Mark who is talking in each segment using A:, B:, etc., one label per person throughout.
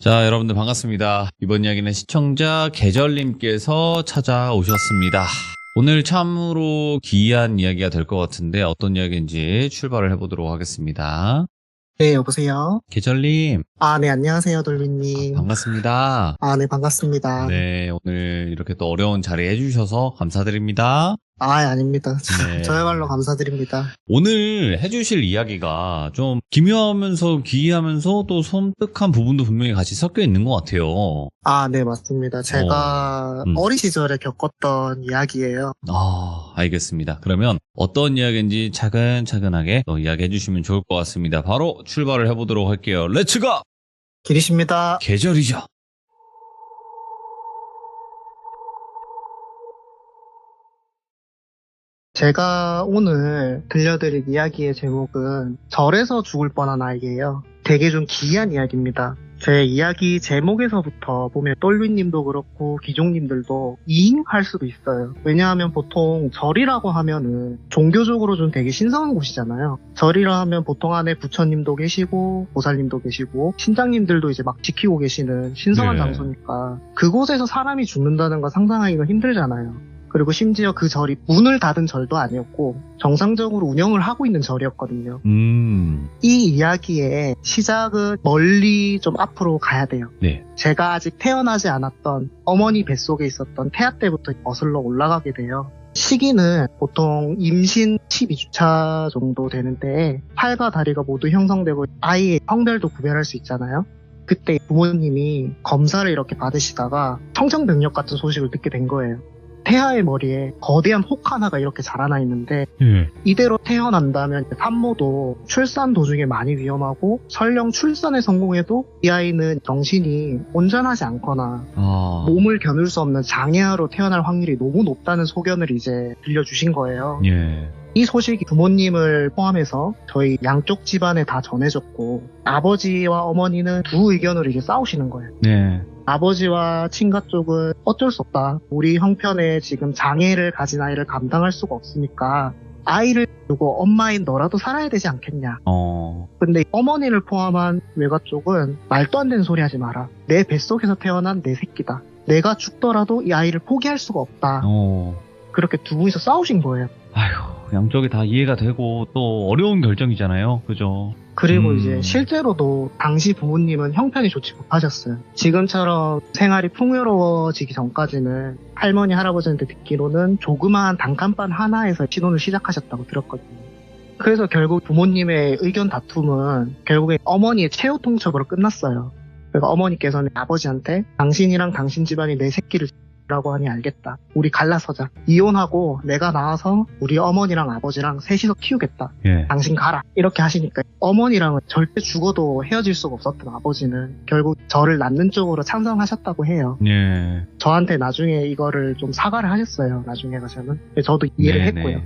A: 자, 여러분들 반갑습니다. 이번 이야기는 시청자 계절님께서 찾아오셨습니다. 오늘 참으로 기이한 이야기가 될 것 같은데 어떤 이야기인지 출발을 해보도록 하겠습니다.
B: 네, 여보세요?
A: 계절님,
B: 네, 안녕하세요, 돌비님.
A: 반갑습니다.
B: 네, 반갑습니다.
A: 네, 오늘 이렇게 또 어려운 자리 해주셔서 감사드립니다.
B: 아닙니다.
A: 네.
B: 저야말로 감사드립니다.
A: 오늘 해주실 이야기가 좀 기묘하면서 기이하면서 또 섬뜩한 부분도 분명히 같이 섞여 있는 것 같아요.
B: 네, 맞습니다. 제가 어린 시절에 겪었던 이야기예요.
A: 알겠습니다. 그러면 어떤 이야기인지 차근차근하게 또 이야기해 주시면 좋을 것 같습니다. 바로 출발을 해보도록 할게요. 렛츠고!
B: 기리십니다.
A: 계절이죠.
B: 제가 오늘 들려드릴 이야기의 제목은 절에서 죽을 뻔한 아이예요. 되게 좀 기이한 이야기입니다. 제 이야기 제목에서부터 보면 똘비님도 그렇고 기종님들도 이잉할 수도 있어요. 왜냐하면 보통 절이라고 하면은 종교적으로 좀 되게 신성한 곳이잖아요. 절이라 하면 보통 안에 부처님도 계시고 보살님도 계시고 신장님들도 이제 막 지키고 계시는 신성한 장소니까 그곳에서 사람이 죽는다는 거 상상하기가 힘들잖아요. 그리고 심지어 그 절이 문을 닫은 절도 아니었고 정상적으로 운영을 하고 있는 절이었거든요. 이 이야기의 시작은 멀리 좀 앞으로 가야 돼요.
A: 네.
B: 제가 아직 태어나지 않았던 어머니 뱃속에 있었던 태아 때부터 거슬러 올라가게 돼요. 시기는 보통 임신 12주차 정도 되는데 팔과 다리가 모두 형성되고 아이의 성별도 구별할 수 있잖아요. 그때 부모님이 검사를 이렇게 받으시다가 청천벽력 같은 소식을 듣게 된 거예요. 태아의 머리에 거대한 혹 하나가 이렇게 자라나 있는데 이대로 태어난다면 산모도 출산 도중에 많이 위험하고 설령 출산에 성공해도 이 아이는 정신이 온전하지 않거나 몸을 겨눌 수 없는 장애아로 태어날 확률이 너무 높다는 소견을 이제 들려주신 거예요. 이 소식이 부모님을 포함해서 저희 양쪽 집안에 다 전해졌고 아버지와 어머니는 두 의견으로 이제 싸우시는 거예요. 아버지와 친가 쪽은 어쩔 수 없다. 우리 형편에 지금 장애를 가진 아이를 감당할 수가 없으니까 아이를 두고 엄마인 너라도 살아야 되지 않겠냐. 근데 어머니를 포함한 외가 쪽은 말도 안 되는 소리 하지 마라. 내 뱃속에서 태어난 내 새끼다. 내가 죽더라도 이 아이를 포기할 수가 없다. 그렇게 두 분이서 싸우신 거예요.
A: 양쪽이 다 이해가 되고 또 어려운 결정이잖아요. 그죠?
B: 그리고 이제 실제로도 당시 부모님은 형편이 좋지 못하셨어요. 지금처럼 생활이 풍요로워지기 전까지는 할머니, 할아버지한테 듣기로는 조그마한 단칸방 하나에서 신혼을 시작하셨다고 들었거든요. 그래서 결국 부모님의 의견 다툼은 결국에 어머니의 최후 통첩으로 끝났어요. 그러니까 어머니께서는 아버지한테 당신이랑 당신 집안이 내 새끼를 라고 하니 알겠다. 우리 갈라서자. 이혼하고 내가 나와서 우리 어머니랑 아버지랑 셋이서 키우겠다. 당신 가라. 이렇게 하시니까 어머니랑은 절대 죽어도 헤어질 수가 없었던 아버지는 결국 저를 낳는 쪽으로 찬성하셨다고 해요. 저한테 나중에 이거를 좀 사과를 하셨어요. 나중에 가서는. 저도 이해를 했고요.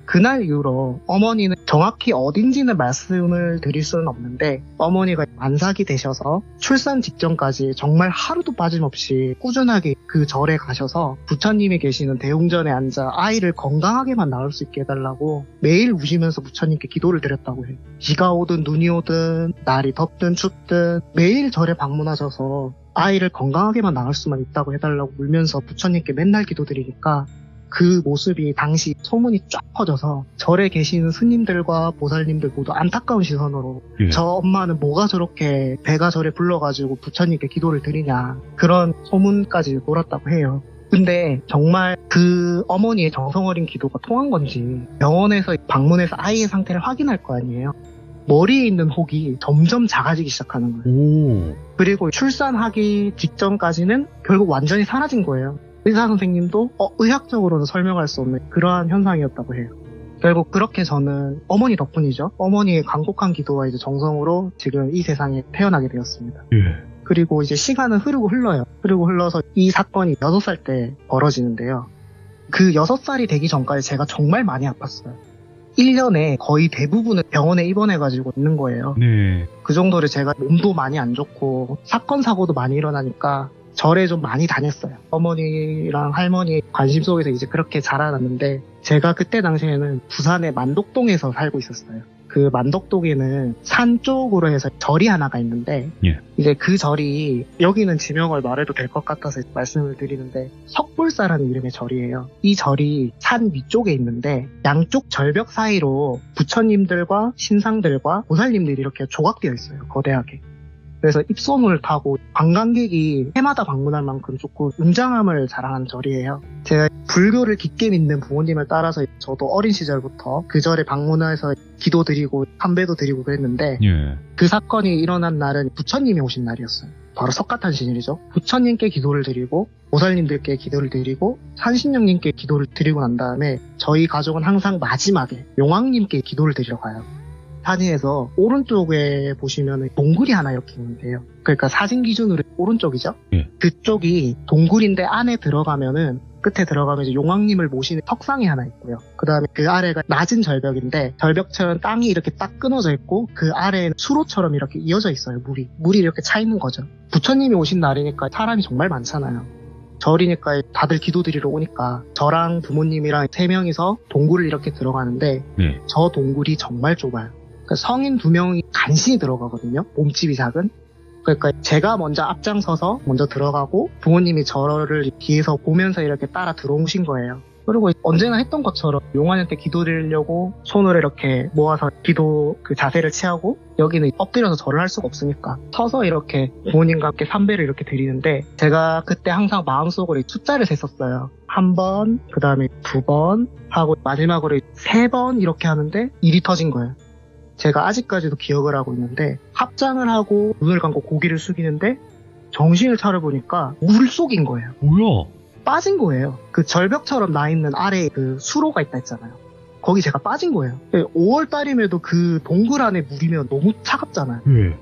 B: 그날 이후로 어머니는 정확히 어딘지는 말씀을 드릴 수는 없는데 어머니가 만삭이 되셔서 출산 직전까지 정말 하루도 빠짐없이 꾸준하게 그 절에 가셔서 부처님이 계시는 대웅전에 앉아 아이를 건강하게만 낳을 수 있게 해달라고 매일 우시면서 부처님께 기도를 드렸다고 해요. 비가 오든 눈이 오든 날이 덥든 춥든 매일 절에 방문하셔서 아이를 건강하게만 낳을 수만 있다고 해달라고 울면서 부처님께 맨날 기도드리니까 그 모습이 당시 소문이 쫙 퍼져서 절에 계시는 스님들과 보살님들 모두 안타까운 시선으로 저 엄마는 뭐가 저렇게 배가 절에 불러가지고 부처님께 기도를 드리냐 그런 소문까지 돌았다고 해요. 근데 정말 그 어머니의 정성어린 기도가 통한 건지 병원에서 방문해서 아이의 상태를 확인할 거 아니에요. 머리에 있는 혹이 점점 작아지기 시작하는 거예요. 그리고 출산하기 직전까지는 결국 완전히 사라진 거예요. 의사 선생님도 의학적으로는 설명할 수 없는 그러한 현상이었다고 해요. 결국 그렇게 저는 어머니 덕분이죠. 어머니의 간곡한 기도와 이제 정성으로 지금 이 세상에 태어나게 되었습니다. 그리고 이제 시간은 흐르고 흘러요. 흐르고 흘러서 이 사건이 6살 때 벌어지는데요. 그 6살이 되기 전까지 제가 정말 많이 아팠어요. 1년에 거의 대부분은 병원에 입원해가지고 있는 거예요. 그 정도로 제가 몸도 많이 안 좋고 사건 사고도 많이 일어나니까 절에 좀 많이 다녔어요. 어머니랑 할머니의 관심 속에서 이제 그렇게 자라났는데 제가 그때 당시에는 부산의 만독동에서 살고 있었어요. 그 만덕동에는 산 쪽으로 해서 절이 하나가 있는데
A: 예.
B: 이제 그 절이 여기는 지명을 말해도 될 것 같아서 말씀을 드리는데 석불사라는 이름의 절이에요. 이 절이 산 위쪽에 있는데 양쪽 절벽 사이로 부처님들과 신상들과 보살님들이 이렇게 조각되어 있어요. 거대하게. 그래서 입소문을 타고 관광객이 해마다 방문할 만큼 조금 웅장함을 자랑한 절이에요. 제가 불교를 깊게 믿는 부모님을 따라서 저도 어린 시절부터 그 절에 방문해서 기도드리고 삼배도 드리고 그랬는데
A: 예.
B: 그 사건이 일어난 날은 부처님이 오신 날이었어요. 바로 석가탄신일이죠. 부처님께 기도를 드리고 보살님들께 기도를 드리고 산신령님께 기도를 드리고 난 다음에 저희 가족은 항상 마지막에 용왕님께 기도를 드리러 가요. 사진에서 오른쪽에 보시면 동굴이 하나 이렇게 있는데요. 그러니까 사진 기준으로 오른쪽이죠.
A: 예.
B: 그쪽이 동굴인데 안에 들어가면은 끝에 들어가면 이제 용왕님을 모시는 석상이 하나 있고요. 그 다음에 그 아래가 낮은 절벽인데 절벽처럼 땅이 이렇게 딱 끊어져 있고 그 아래에는 수로처럼 이렇게 이어져 있어요. 물이 이렇게 차 있는 거죠. 부처님이 오신 날이니까 사람이 정말 많잖아요. 절이니까 다들 기도드리러 오니까 저랑 부모님이랑 3명이서 동굴을 이렇게 들어가는데
A: 네.
B: 저 동굴이 정말 좁아요. 그러니까 성인 2명이 간신히 들어가거든요. 몸집이 작은. 그러니까 제가 먼저 앞장서서 먼저 들어가고 부모님이 저를 뒤에서 보면서 이렇게 따라 들어오신 거예요. 그리고 언제나 했던 것처럼 용환한테 기도드리려고 손을 이렇게 모아서 기도 그 자세를 취하고 여기는 엎드려서 절을 할 수가 없으니까 서서 이렇게 부모님과 함께 삼배를 이렇게 드리는데 제가 그때 항상 마음속으로 숫자를 셌었어요. 1번, 그 다음에 2번 하고 마지막으로 3번 이렇게 하는데 일이 터진 거예요. 제가 아직까지도 기억을 하고 있는데 합장을 하고 눈을 감고 고개를 숙이는데 정신을 차려보니까 물속인 거예요.
A: 뭐야?
B: 빠진 거예요. 그 절벽처럼 나 있는 아래에 그 수로가 있다 했잖아요. 거기 제가 빠진 거예요. 5월달임에도 그 동굴 안에 물이면 너무 차갑잖아요.
A: 예.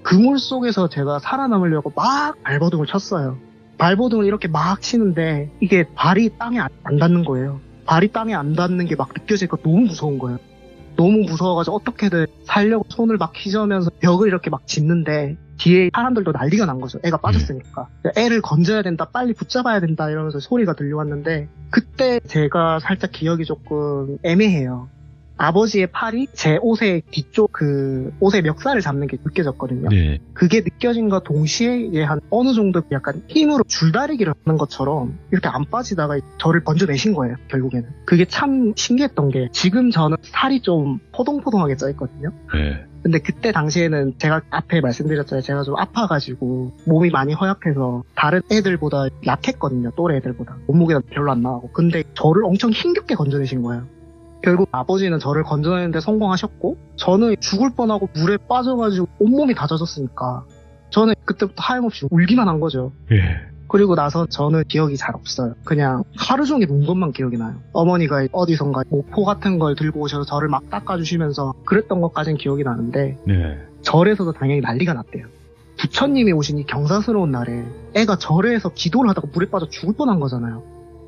B: 그 물 속에서 제가 살아남으려고 막 발버둥을 쳤어요. 발버둥을 이렇게 막 치는데 이게 발이 땅에 안 닿는 거예요. 발이 땅에 안 닿는 게 막 느껴지니까 너무 무서운 거예요. 너무 무서워가지고 어떻게든 살려고 손을 막 휘저으면서 벽을 이렇게 막 짚는데 뒤에 사람들도 난리가 난 거죠. 애가 빠졌으니까. 애를 건져야 된다, 빨리 붙잡아야 된다 이러면서 소리가 들려왔는데 그때 제가 살짝 기억이 조금 애매해요. 아버지의 팔이 제 옷의 뒤쪽 그 옷의 멱살을 잡는 게 느껴졌거든요.
A: 네.
B: 그게 느껴진과 동시에 이제 한 어느 정도 약간 힘으로 줄다리기를 하는 것처럼 이렇게 안 빠지다가 저를 건져내신 거예요. 결국에는. 그게 참 신기했던 게 지금 저는 살이 좀 포동포동하게 쪄있거든요.
A: 네.
B: 근데 그때 당시에는 제가 앞에 말씀드렸잖아요. 제가 좀 아파가지고 몸이 많이 허약해서 다른 애들보다 약했거든요. 또래 애들보다. 몸무게가 별로 안 나가고. 근데 저를 엄청 힘겹게 건져내신 거예요. 결국 아버지는 저를 건져내는데 성공하셨고 저는 죽을 뻔하고 물에 빠져가지고 온몸이 다 젖었으니까 저는 그때부터 하염없이 울기만 한 거죠.
A: 예.
B: 그리고 나서 저는 기억이 잘 없어요. 그냥 하루 종일 운 것만 기억이 나요. 어머니가 어디선가 모포 같은 걸 들고 오셔서 저를 막 닦아주시면서 그랬던 것까지는 기억이 나는데
A: 네.
B: 절에서도 당연히 난리가 났대요. 부처님이 오신 이 경사스러운 날에 애가 절에서 기도를 하다가 물에 빠져 죽을 뻔한 거잖아요.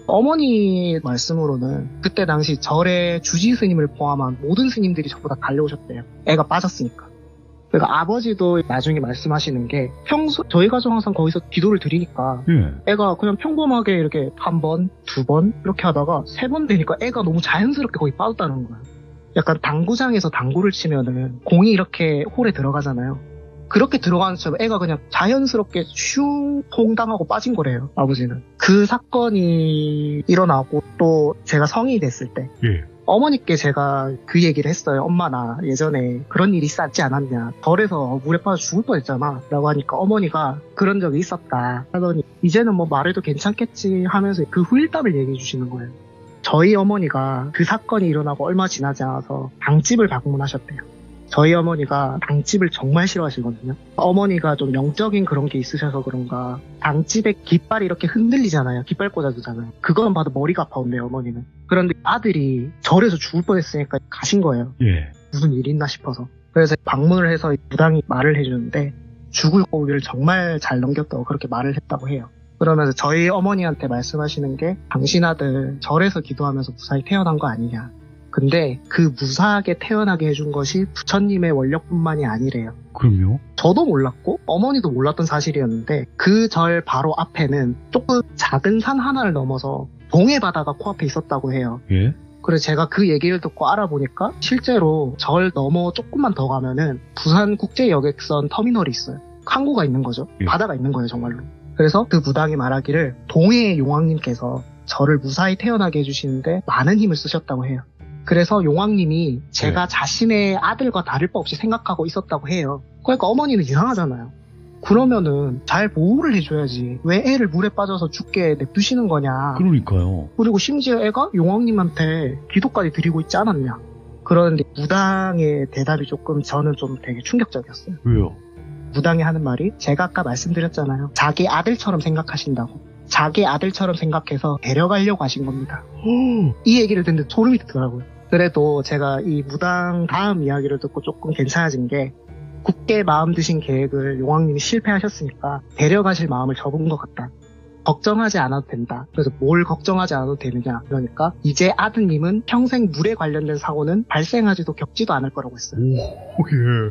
B: 어머니 말씀으로는 그때 당시 절의 주지 스님을 포함한 모든 스님들이 전부 다 달려오셨대요. 애가 빠졌으니까. 그러니까 아버지도 나중에 말씀하시는 게 평소 저희 가족 항상 거기서 기도를 드리니까
A: 예.
B: 애가 그냥 평범하게 이렇게 1번, 2번 이렇게 하다가 3번 되니까 애가 너무 자연스럽게 거기 빠졌다는 거예요. 약간 당구장에서 당구를 치면은 공이 이렇게 홀에 들어가잖아요. 그렇게 들어가는 것처럼 애가 그냥 자연스럽게 슝 퐁당하고 빠진 거래요. 아버지는. 그 사건이 일어나고 또 제가 성인이 됐을 때
A: 예.
B: 어머니께 제가 그 얘기를 했어요. 엄마 나 예전에 그런 일이 있었지 않았냐. 절에서 물에 빠져 죽을 뻔했잖아 라고 하니까 어머니가 그런 적이 있었다 하더니 이제는 뭐 말해도 괜찮겠지 하면서 그 후일담을 얘기해 주시는 거예요. 저희 어머니가 그 사건이 일어나고 얼마 지나지 않아서 당집을 방문하셨대요. 저희 어머니가 당집을 정말 싫어하시거든요. 어머니가 좀 영적인 그런 게 있으셔서 그런가 당집에 깃발이 이렇게 흔들리잖아요. 깃발 꽂아주잖아요. 그거만 봐도 머리가 아파온대요, 어머니는. 그런데 아들이 절에서 죽을 뻔했으니까 가신 거예요.
A: 예.
B: 무슨 일이 있나 싶어서. 그래서 방문을 해서 무당이 말을 해주는데 죽을 고비를 정말 잘 넘겼다고 그렇게 말을 했다고 해요. 그러면서 저희 어머니한테 말씀하시는 게 당신 아들 절에서 기도하면서 무사히 태어난 거 아니냐. 근데 그 무사하게 태어나게 해준 것이 부처님의 원력뿐만이 아니래요.
A: 그럼요?
B: 저도 몰랐고 어머니도 몰랐던 사실이었는데 그 절 바로 앞에는 조금 작은 산 하나를 넘어서 동해 바다가 코앞에 있었다고 해요.
A: 예.
B: 그래서 제가 그 얘기를 듣고 알아보니까 실제로 절 넘어 조금만 더 가면은 부산국제여객선 터미널이 있어요. 항구가 있는 거죠.
C: 예.
B: 바다가 있는 거예요, 정말로. 그래서 그 무당이 말하기를 동해의 용왕님께서 저를 무사히 태어나게 해주시는데 많은 힘을 쓰셨다고 해요. 그래서 용왕님이 제가 자신의 아들과 다를 바 없이 생각하고 있었다고 해요. 그러니까 어머니는 이상하잖아요. 그러면은 잘 보호를 해줘야지. 왜 애를 물에 빠져서 죽게 냅두시는 거냐.
C: 그러니까요.
B: 그리고 심지어 애가 용왕님한테 기도까지 드리고 있지 않았냐. 그런데 무당의 대답이 조금 저는 좀 되게 충격적이었어요.
C: 왜요?
B: 무당이 하는 말이 제가 아까 말씀드렸잖아요. 자기 아들처럼 생각하신다고. 자기 아들처럼 생각해서 데려가려고 하신 겁니다. 이 얘기를 듣는데 소름이 돋더라고요. 그래도 제가 이 무당 다음 이야기를 듣고 조금 괜찮아진 게 굳게 마음 드신 계획을 용왕님이 실패하셨으니까 데려가실 마음을 접은 것 같다. 걱정하지 않아도 된다. 그래서 뭘 걱정하지 않아도 되느냐. 그러니까 이제 아드님은 평생 물에 관련된 사고는 발생하지도 겪지도 않을 거라고 했어요.
C: 예.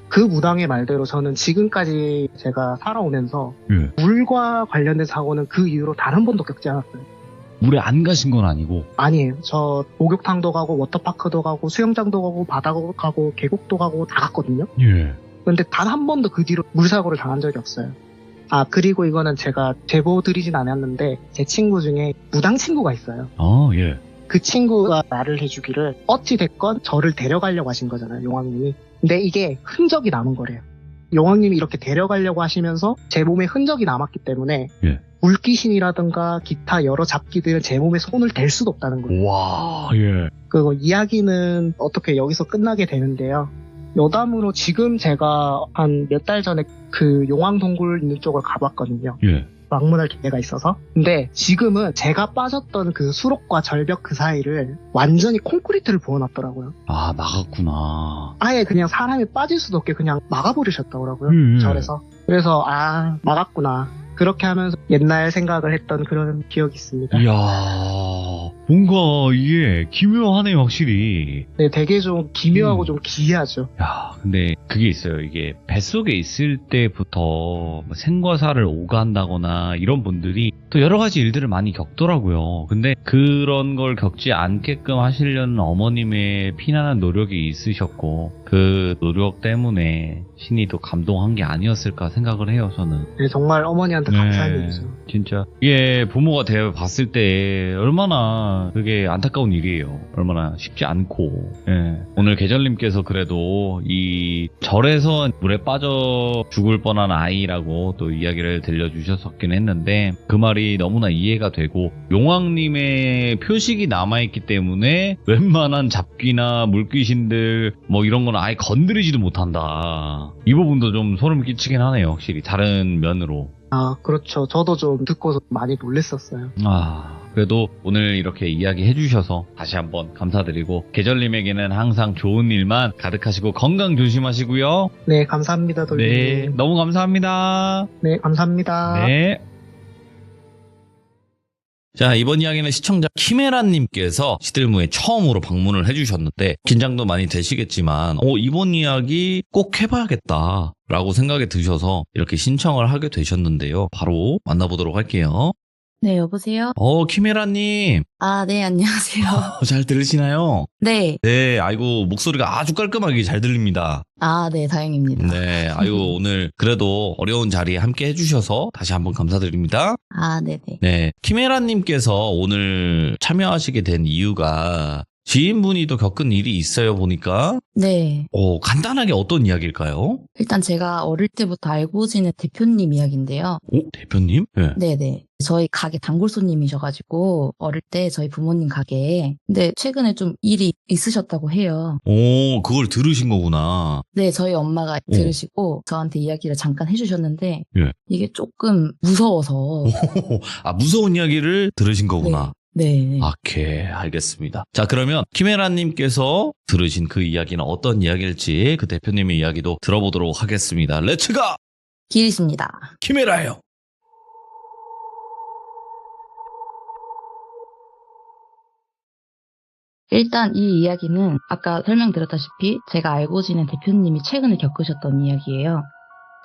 B: 그 무당의 말대로 저는 지금까지 제가 살아오면서
C: 예.
B: 물과 관련된 사고는 그 이후로 단 한 번도 겪지 않았어요.
C: 물에 안 가신 건 아니고.
B: 아니에요. 저 목욕탕도 가고 워터파크도 가고 수영장도 가고 바다도 가고 계곡도 가고 다 갔거든요.
C: 예.
B: 근데 단 한 번도 그 뒤로 물사고를 당한 적이 없어요. 아, 그리고 이거는 제가 제보 드리진 않았는데 제 친구 중에 무당 친구가 있어요.
C: 아, 예.
B: 그 친구가 말을 해주기를 어찌됐건 저를 데려가려고 하신 거잖아요, 용왕님이. 근데 이게 흔적이 남은 거래요. 용왕님이 이렇게 데려가려고 하시면서 제 몸에 흔적이 남았기 때문에
C: 예.
B: 물귀신이라든가 기타 여러 잡기들은 제 몸에 손을 댈 수도 없다는 거예요.
C: 와, 예.
B: 그리고 이야기는 어떻게 여기서 끝나게 되는데요. 여담으로 지금 제가 한 몇 달 전에 그 용왕동굴 있는 쪽을 가봤거든요.
C: 예.
B: 방문할 기회가 있어서. 근데 지금은 제가 빠졌던 그 수록과 절벽 그 사이를 완전히 콘크리트를 부어놨더라고요.
C: 아, 막았구나.
B: 아예 그냥 사람이 빠질 수도 없게 그냥 막아버리셨더라고요. 절에서. 그래서 막았구나. 그렇게 하면서 옛날 생각을 했던 그런 기억이 있습니다.
C: 이야, 뭔가 이게 기묘하네요, 확실히.
B: 네, 되게 좀 기묘하고 좀 기이하죠.
C: 야, 근데 그게 있어요. 이게 뱃속에 있을 때부터 뭐 생과사를 오간다거나 이런 분들이 또 여러 가지 일들을 많이 겪더라고요. 근데 그런 걸 겪지 않게끔 하시려는 어머님의 피나는 노력이 있으셨고 그 노력 때문에 신이 또 감동한 게 아니었을까 생각을 해요, 저는.
B: 네, 정말 어머니한테 감사한 일이죠.
C: 진짜 이게 부모가 되어 봤을 때 얼마나 그게 안타까운 일이에요. 얼마나 쉽지 않고. 예. 오늘 계절님께서 그래도 이 절에서 물에 빠져 죽을 뻔한 아이라고 또 이야기를 들려주셨었긴 했는데 그 말이 너무나 이해가 되고 용왕님의 표식이 남아있기 때문에 웬만한 잡귀나 물귀신들 뭐 이런 건 아예 건드리지도 못한다. 이 부분도 좀 소름 끼치긴 하네요. 확실히 다른 면으로.
B: 아, 그렇죠. 저도 좀 듣고서 많이 놀랬었어요.
C: 그래도 오늘 이렇게 이야기 해주셔서 다시 한번 감사드리고 계절님에게는 항상 좋은 일만 가득하시고 건강 조심하시고요.
B: 네, 감사합니다, 돌리님.
C: 네, 너무 감사합니다.
B: 네, 감사합니다.
C: 네.
A: 자, 이번 이야기는 시청자 키메라님께서 시들무에 처음으로 방문을 해주셨는데 긴장도 많이 되시겠지만 이번 이야기 꼭 해봐야겠다 라고 생각이 드셔서 이렇게 신청을 하게 되셨는데요. 바로 만나보도록 할게요.
D: 네, 여보세요?
A: 키메라님.
D: 아, 네, 안녕하세요.
A: 잘 들으시나요?
D: 네.
A: 네, 아이고, 목소리가 아주 깔끔하게 잘 들립니다.
D: 아, 네, 다행입니다.
A: 네, 아이고, 오늘 그래도 어려운 자리에 함께 해주셔서 다시 한번 감사드립니다.
D: 아, 네네.
A: 네, 키메라님께서 오늘 참여하시게 된 이유가 지인분이 또 겪은 일이 있어요, 보니까.
D: 네.
A: 간단하게 어떤 이야기일까요?
D: 일단 제가 어릴 때부터 알고 지낸 대표님 이야기인데요.
A: 대표님? 네.
D: 네네. 저희 가게 단골 손님이셔가지고 어릴 때 저희 부모님 가게에 근데 최근에 좀 일이 있으셨다고 해요.
A: 그걸 들으신 거구나.
D: 네, 저희 엄마가 들으시고 저한테 이야기를 잠깐 해주셨는데
A: 예.
D: 이게 조금 무서워서
A: 무서운 이야기를 들으신 거구나.
D: 네.
A: 오케이, 알겠습니다. 자, 그러면 키메라님께서 들으신 그 이야기는 어떤 이야기일지 그 대표님의 이야기도 들어보도록 하겠습니다. 렛츠가!
D: 길이십니다.
A: 키메라예요.
D: 일단 이 이야기는 아까 설명드렸다시피 제가 알고 지낸 대표님이 최근에 겪으셨던 이야기예요.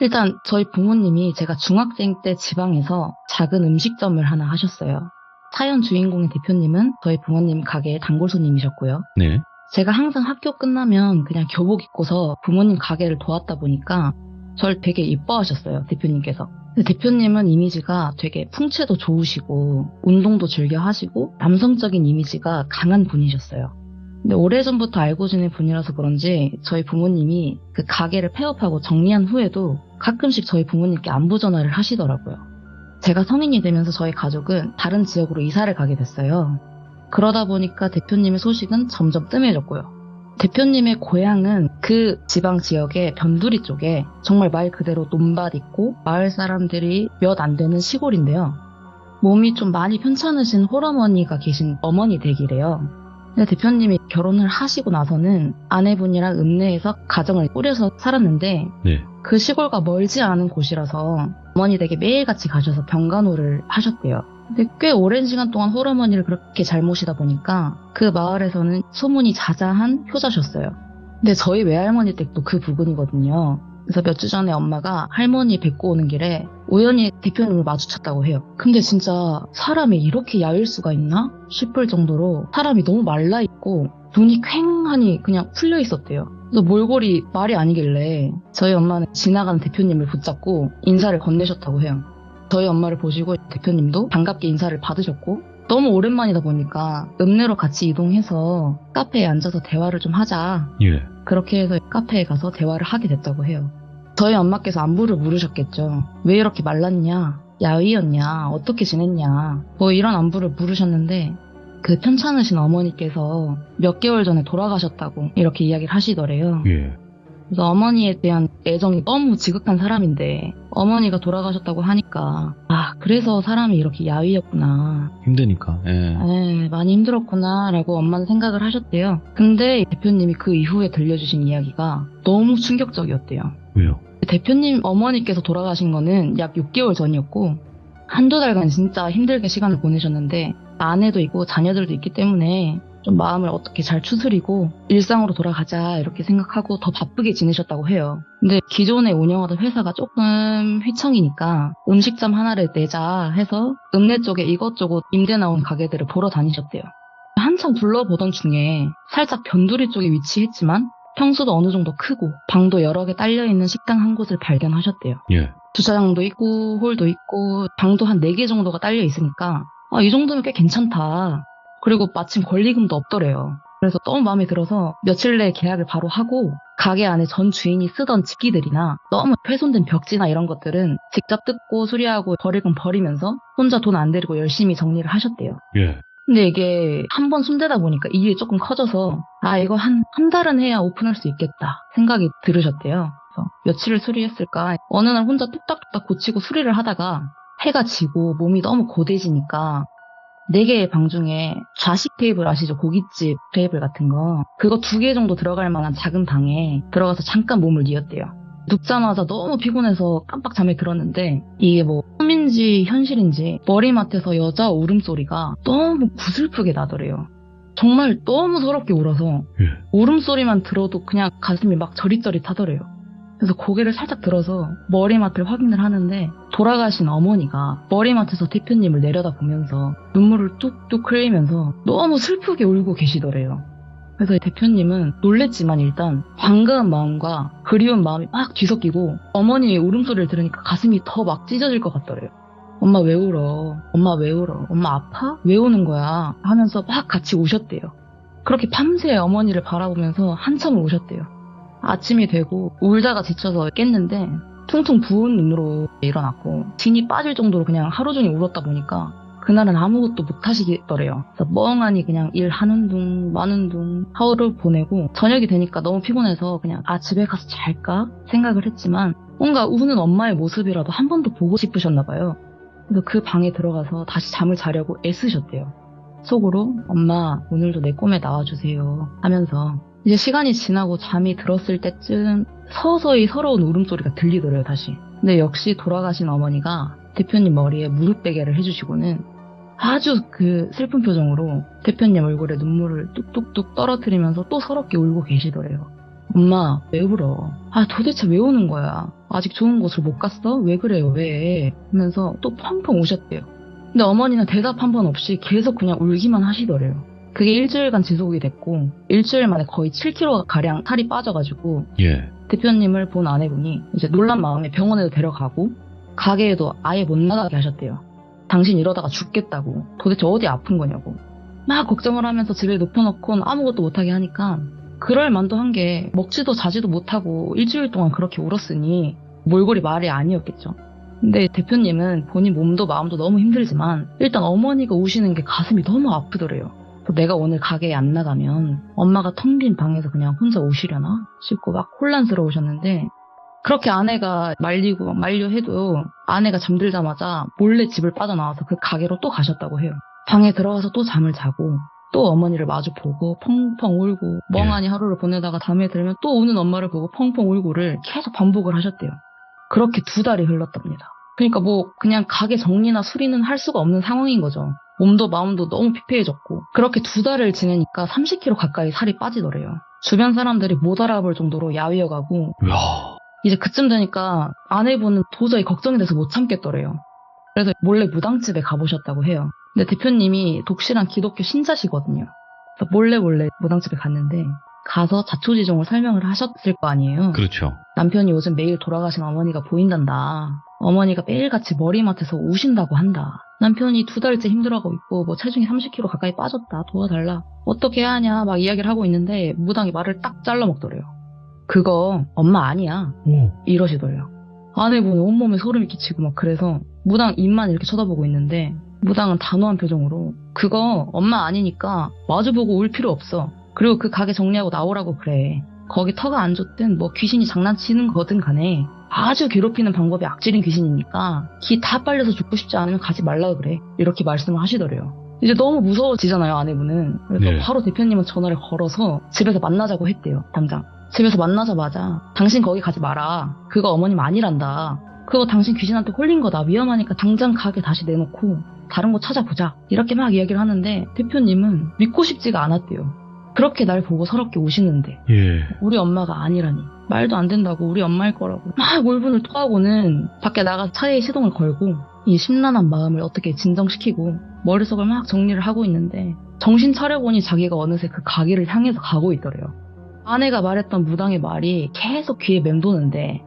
D: 일단 저희 부모님이 제가 중학생 때 지방에서 작은 음식점을 하나 하셨어요. 사연 주인공의 대표님은 저희 부모님 가게의 단골 손님이셨고요.
C: 네.
D: 제가 항상 학교 끝나면 그냥 교복 입고서 부모님 가게를 도왔다 보니까 저를 되게 이뻐하셨어요, 대표님께서. 근데 대표님은 이미지가 되게 풍채도 좋으시고 운동도 즐겨 하시고 남성적인 이미지가 강한 분이셨어요. 근데 오래전부터 알고 지낸 분이라서 그런지 저희 부모님이 그 가게를 폐업하고 정리한 후에도 가끔씩 저희 부모님께 안부 전화를 하시더라고요. 제가 성인이 되면서 저희 가족은 다른 지역으로 이사를 가게 됐어요. 그러다 보니까 대표님의 소식은 점점 뜸해졌고요. 대표님의 고향은 그 지방 지역의 변두리 쪽에 정말 말 그대로 논밭 있고 마을 사람들이 몇 안 되는 시골인데요. 몸이 좀 많이 편찮으신 홀어머니가 계신 어머니 댁이래요. 근데 대표님이 결혼을 하시고 나서는 아내분이랑 읍내에서 가정을 꾸려서 살았는데
C: 네.
D: 그 시골과 멀지 않은 곳이라서 어머니 댁에 매일같이 가셔서 병간호를 하셨대요. 근데 꽤 오랜 시간 동안 홀어머니를 그렇게 잘 모시다 보니까 그 마을에서는 소문이 자자한 효자셨어요. 근데 저희 외할머니 댁도 그 부근이거든요. 그래서 몇 주 전에 엄마가 할머니 뵙고 오는 길에 우연히 대표님을 마주쳤다고 해요. 근데 진짜 사람이 이렇게 야일 수가 있나 싶을 정도로 사람이 너무 말라있고 눈이 퀭하니 그냥 풀려 있었대요. 그래서 몰골이 말이 아니길래 저희 엄마는 지나가는 대표님을 붙잡고 인사를 건네셨다고 해요. 저희 엄마를 보시고 대표님도 반갑게 인사를 받으셨고 너무 오랜만이다 보니까 읍내로 같이 이동해서 카페에 앉아서 대화를 좀 하자.
C: 예.
D: 그렇게 해서 카페에 가서 대화를 하게 됐다고 해요. 저희 엄마께서 안부를 물으셨겠죠. 왜 이렇게 말랐냐? 야위였냐? 어떻게 지냈냐? 뭐 이런 안부를 물으셨는데 그 편찮으신 어머니께서 몇 개월 전에 돌아가셨다고 이렇게 이야기를 하시더래요.
C: 예.
D: 그래서 어머니에 대한 애정이 너무 지극한 사람인데 어머니가 돌아가셨다고 하니까 그래서 사람이 이렇게 야위였구나.
C: 힘드니까. 예.
D: 많이 힘들었구나 라고 엄마는 생각을 하셨대요. 근데 대표님이 그 이후에 들려주신 이야기가 너무 충격적이었대요.
C: 왜요?
D: 대표님 어머니께서 돌아가신 거는 약 6개월 전이었고 한두 달간 진짜 힘들게 시간을 보내셨는데 아내도 있고 자녀들도 있기 때문에 좀 마음을 어떻게 잘 추스리고 일상으로 돌아가자 이렇게 생각하고 더 바쁘게 지내셨다고 해요. 근데 기존에 운영하던 회사가 조금 휘청이니까 음식점 하나를 내자 해서 읍내 쪽에 이것저것 임대 나온 가게들을 보러 다니셨대요. 한참 둘러보던 중에 살짝 변두리 쪽에 위치했지만 평수도 어느 정도 크고 방도 여러 개 딸려있는 식당 한 곳을 발견하셨대요.
C: 예.
D: 주차장도 있고 홀도 있고 방도 한 4개 정도가 딸려 있으니까 이 정도면 꽤 괜찮다. 그리고 마침 권리금도 없더래요. 그래서 너무 마음에 들어서 며칠 내에 계약을 바로 하고 가게 안에 전 주인이 쓰던 집기들이나 너무 훼손된 벽지나 이런 것들은 직접 뜯고 수리하고 버리건 버리면서 혼자 돈 안 들이고 열심히 정리를 하셨대요.
C: 예.
D: 근데 이게 한 번 손대다 보니까 일이 조금 커져서 이거 한 달은 해야 오픈할 수 있겠다 생각이 들으셨대요. 그래서 며칠을 수리했을까 어느 날 혼자 뚝딱뚝딱 고치고 수리를 하다가 해가 지고 몸이 너무 고대지니까 4개의 방 중에 좌식 테이블 아시죠? 고깃집 테이블 같은 거 그거 2개 정도 들어갈 만한 작은 방에 들어가서 잠깐 몸을 뉘었대요. 눕자마자 너무 피곤해서 깜빡 잠에 들었는데 이게 뭐 꿈인지 현실인지 머리맡에서 여자 울음소리가 너무 구슬프게 나더래요. 정말 너무 서럽게 울어서
C: 예.
D: 울음소리만 들어도 그냥 가슴이 막 저릿저릿하더래요. 그래서 고개를 살짝 들어서 머리맡을 확인을 하는데 돌아가신 어머니가 머리맡에서 대표님을 내려다보면서 눈물을 뚝뚝 흘리면서 너무 슬프게 울고 계시더래요. 그래서 대표님은 놀랬지만 일단 반가운 마음과 그리운 마음이 막 뒤섞이고 어머니의 울음소리를 들으니까 가슴이 더 막 찢어질 것 같더래요. 엄마 왜 울어? 엄마 왜 울어? 엄마 아파? 왜 우는 거야? 하면서 막 같이 우셨대요. 그렇게 밤새 어머니를 바라보면서 한참을 우셨대요. 아침이 되고 울다가 지쳐서 깼는데 퉁퉁 부은 눈으로 일어났고 진이 빠질 정도로 그냥 하루 종일 울었다 보니까 그날은 아무것도 못 하시더래요. 그래서 멍하니 그냥 일하는 둥 마는 둥 하루를 보내고 저녁이 되니까 너무 피곤해서 그냥 집에 가서 잘까 생각을 했지만 뭔가 우는 엄마의 모습이라도 한 번 더 보고 싶으셨나 봐요. 그래서 그 방에 들어가서 다시 잠을 자려고 애쓰셨대요. 속으로 엄마 오늘도 내 꿈에 나와주세요 하면서 이제 시간이 지나고 잠이 들었을 때쯤 서서히 서러운 울음소리가 들리더래요 다시. 근데 역시 돌아가신 어머니가 대표님 머리에 무릎베개를 해주시고는 아주 그 슬픈 표정으로 대표님 얼굴에 눈물을 뚝뚝뚝 떨어뜨리면서 또 서럽게 울고 계시더래요. 엄마 왜 울어? 도대체 왜 우는 거야? 아직 좋은 곳을 못 갔어? 왜 그래요 왜? 하면서 또 펑펑 우셨대요. 근데 어머니는 대답 한 번 없이 계속 그냥 울기만 하시더래요. 그게 일주일간 지속이 됐고 일주일 만에 거의 7kg가량 살이 빠져가지고
C: 예.
D: 대표님을 본 아내분이 이제 놀란 마음에 병원에도 데려가고 가게에도 아예 못 나가게 하셨대요. 당신 이러다가 죽겠다고. 도대체 어디 아픈 거냐고. 막 걱정을 하면서 집에 눕혀놓고는 아무것도 못하게 하니까 그럴 만도 한 게 먹지도 자지도 못하고 일주일 동안 그렇게 울었으니 몰골이 말이 아니었겠죠. 근데 대표님은 본인 몸도 마음도 너무 힘들지만 일단 어머니가 우시는 게 가슴이 너무 아프더래요. 내가 오늘 가게에 안 나가면 엄마가 텅 빈 방에서 그냥 혼자 우시려나 싶고 막 혼란스러우셨는데 그렇게 아내가 말리고 만류해도 아내가 잠들자마자 몰래 집을 빠져나와서 그 가게로 또 가셨다고 해요. 방에 들어가서 또 잠을 자고 또 어머니를 마주 보고 펑펑 울고 멍하니 하루를 보내다가 잠에 들면 또 우는 엄마를 보고 펑펑 울고를 계속 반복을 하셨대요. 그렇게 2달이 흘렀답니다. 그러니까 뭐 그냥 가게 정리나 수리는 할 수가 없는 상황인 거죠. 몸도 마음도 너무 피폐해졌고 그렇게 2달을 지내니까 30kg 가까이 살이 빠지더래요. 주변 사람들이 못 알아볼 정도로 야위어가고
C: 야.
D: 이제 그쯤 되니까 아내분은 도저히 걱정이 돼서 못 참겠더래요. 그래서 몰래 무당집에 가보셨다고 해요. 근데 대표님이 독실한 기독교 신자시거든요. 그래서 몰래 무당집에 갔는데 가서 자초지종을 설명을 하셨을 거 아니에요.
C: 그렇죠.
D: 남편이 요즘 매일 돌아가신 어머니가 보인단다. 어머니가 매일같이 머리맡에서 우신다고 한다. 남편이 2달째 힘들어하고 있고 뭐 체중이 30kg 가까이 빠졌다. 도와달라. 어떻게 해야 하냐 막 이야기를 하고 있는데 무당이 말을 딱 잘라먹더래요. 그거 엄마 아니야.
C: 오.
D: 이러시더래요. 아내분은 온몸에 소름이 끼치고 막 그래서 무당 입만 이렇게 쳐다보고 있는데 무당은 단호한 표정으로 그거 엄마 아니니까 마주보고 울 필요 없어. 그리고 그 가게 정리하고 나오라고 그래. 거기 터가 안 좋든 뭐 귀신이 장난치는 거든 간에 아주 괴롭히는 방법이 악질인 귀신이니까 기 다 빨려서 죽고 싶지 않으면 가지 말라 그래. 이렇게 말씀을 하시더래요. 이제 너무 무서워지잖아요, 아내분은. 그래서
C: 네.
D: 바로 대표님은 전화를 걸어서 집에서 만나자고 했대요, 당장. 집에서 만나자마자 당신 거기 가지 마라. 그거 어머님 아니란다. 그거 당신 귀신한테 홀린 거다. 위험하니까 당장 가게 다시 내놓고 다른 곳 찾아보자. 이렇게 막 이야기를 하는데 대표님은 믿고 싶지가 않았대요. 그렇게 날 보고 서럽게 우시는데
C: 예.
D: 우리 엄마가 아니라니. 말도 안 된다고 우리 엄마일 거라고 막 울분을 토하고는 밖에 나가 차에 시동을 걸고 이 심란한 마음을 어떻게 진정시키고 머릿속을 막 정리를 하고 있는데 정신 차려보니 자기가 어느새 그 가게를 향해서 가고 있더래요. 아내가 말했던 무당의 말이 계속 귀에 맴도는데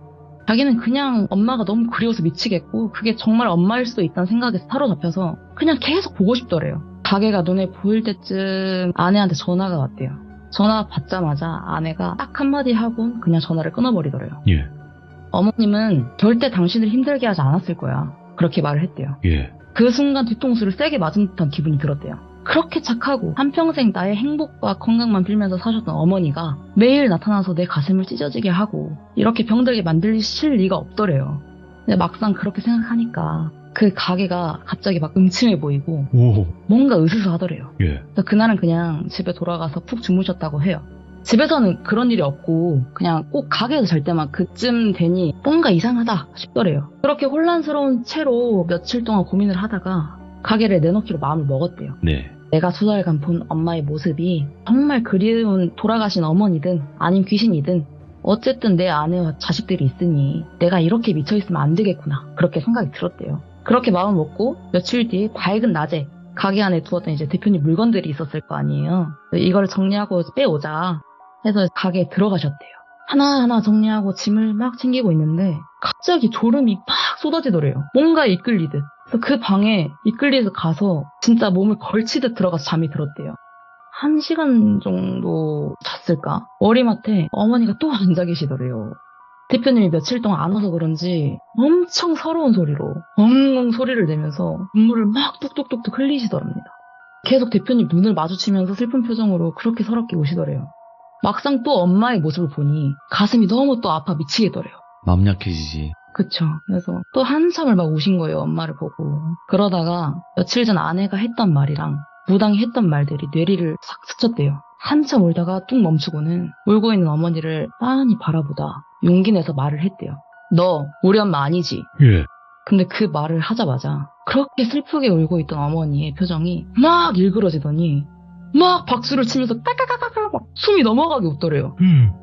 D: 자기는 그냥 엄마가 너무 그리워서 미치겠고 그게 정말 엄마일 수도 있다는 생각에 사로잡혀서 그냥 계속 보고 싶더래요. 가게가 눈에 보일 때쯤 아내한테 전화가 왔대요. 전화 받자마자 아내가 딱 한마디 하고 그냥 전화를 끊어버리더래요.
C: 예.
D: 어머님은 절대 당신을 힘들게 하지 않았을 거야. 그렇게 말을 했대요.
C: 예.
D: 그 순간 뒤통수를 세게 맞은 듯한 기분이 들었대요. 그렇게 착하고 한평생 나의 행복과 건강만 빌면서 사셨던 어머니가 매일 나타나서 내 가슴을 찢어지게 하고 이렇게 병들게 만드실 리가 없더래요. 근데 막상 그렇게 생각하니까 그 가게가 갑자기 막 음침해 보이고
C: 오.
D: 뭔가 으스스하더래요.
C: 예.
D: 그래서 그날은 그냥 집에 돌아가서 푹 주무셨다고 해요. 집에서는 그런 일이 없고 그냥 꼭 가게에서 잘 때만 그쯤 되니 뭔가 이상하다 싶더래요. 그렇게 혼란스러운 채로 며칠 동안 고민을 하다가 가게를 내놓기로 마음을 먹었대요.
C: 네.
D: 내가 2달간 본 엄마의 모습이 정말 그리운 돌아가신 어머니든 아님 귀신이든 어쨌든 내 아내와 자식들이 있으니 내가 이렇게 미쳐있으면 안 되겠구나. 그렇게 생각이 들었대요. 그렇게 마음 먹고 며칠 뒤에 밝은 낮에 가게 안에 두었던 이제 대표님 물건들이 있었을 거 아니에요. 이걸 정리하고 빼오자 해서 가게에 들어가셨대요. 하나하나 정리하고 짐을 막 챙기고 있는데 갑자기 졸음이 막 쏟아지더래요. 뭔가에 이끌리듯. 그래서 그 방에 이끌려서 가서 진짜 몸을 걸치듯 들어가서 잠이 들었대요. 1시간 정도 잤을까? 머리맡에 어머니가 또 앉아 계시더래요. 대표님이 며칠 동안 안 와서 그런지 엄청 서러운 소리로 엉엉 소리를 내면서 눈물을 막 뚝뚝뚝뚝 흘리시더랍니다. 계속 대표님 눈을 마주치면서 슬픈 표정으로 그렇게 서럽게 우시더래요. 막상 또 엄마의 모습을 보니 가슴이 너무 또 아파 미치겠더래요.
C: 마음 약해지지.
D: 그쵸. 그래서 또 한참을 막 우신 거예요, 엄마를 보고. 그러다가 며칠 전 아내가 했던 말이랑 무당이 했던 말들이 뇌리를 싹 스쳤대요. 한참 울다가 뚝 멈추고는 울고 있는 어머니를 빤히 바라보다 용기 내서 말을 했대요. 너 우리 엄마 아니지?
C: 예.
D: 근데 그 말을 하자마자 그렇게 슬프게 울고 있던 어머니의 표정이 막 일그러지더니 막 박수를 치면서 깔깔깔깔 막 숨이 넘어가게 웃더래요.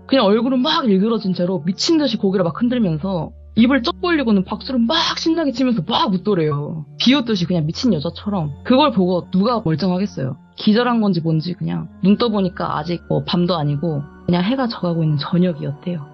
D: 그냥 얼굴은 막 일그러진 채로 미친 듯이 고개를 막 흔들면서 입을 쩍 벌리고는 박수를 막 신나게 치면서 막 웃더래요. 비웃듯이 그냥 미친 여자처럼. 그걸 보고 누가 멀쩡하겠어요. 기절한 건지 뭔지 그냥 눈 떠보니까 아직 뭐 밤도 아니고 그냥 해가 져가고 있는 저녁이었대요.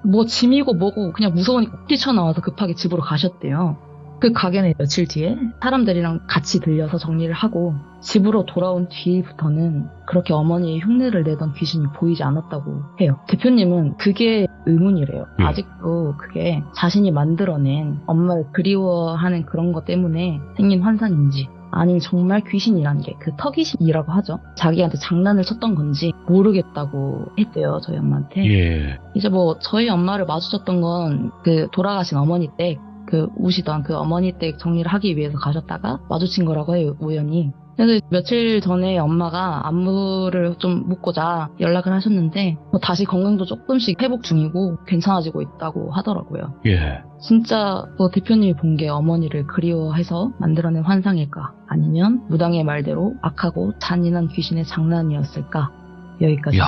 D: 뭐 짐이고 뭐고 그냥 무서우니까 뛰쳐나와서 급하게 집으로 가셨대요. 그 가게는 며칠 뒤에 사람들이랑 같이 들려서 정리를 하고 집으로 돌아온 뒤부터는 그렇게 어머니의 흉내를 내던 귀신이 보이지 않았다고 해요. 대표님은 그게 의문이래요. 아직도 그게 자신이 만들어낸 엄마를 그리워하는 그런 것 때문에 생긴 환상인지 아니면 정말 귀신이라는 게 그 턱귀신이라고 하죠. 자기한테 장난을 쳤던 건지 모르겠다고 했대요. 저희 엄마한테.
C: 예.
D: 이제 뭐 저희 엄마를 마주쳤던 건 그 돌아가신 어머니 댁 그 우시던 그 어머니 댁 정리를 하기 위해서 가셨다가 마주친 거라고 해요. 우연히. 그래서 며칠 전에 엄마가 안부를 좀 묻고자 연락을 하셨는데 뭐 다시 건강도 조금씩 회복 중이고 괜찮아지고 있다고 하더라고요.
C: 예.
D: 진짜 뭐 대표님이 본 게 어머니를 그리워해서 만들어낸 환상일까? 아니면 무당의 말대로 악하고 잔인한 귀신의 장난이었을까? 여기까지.
C: 야.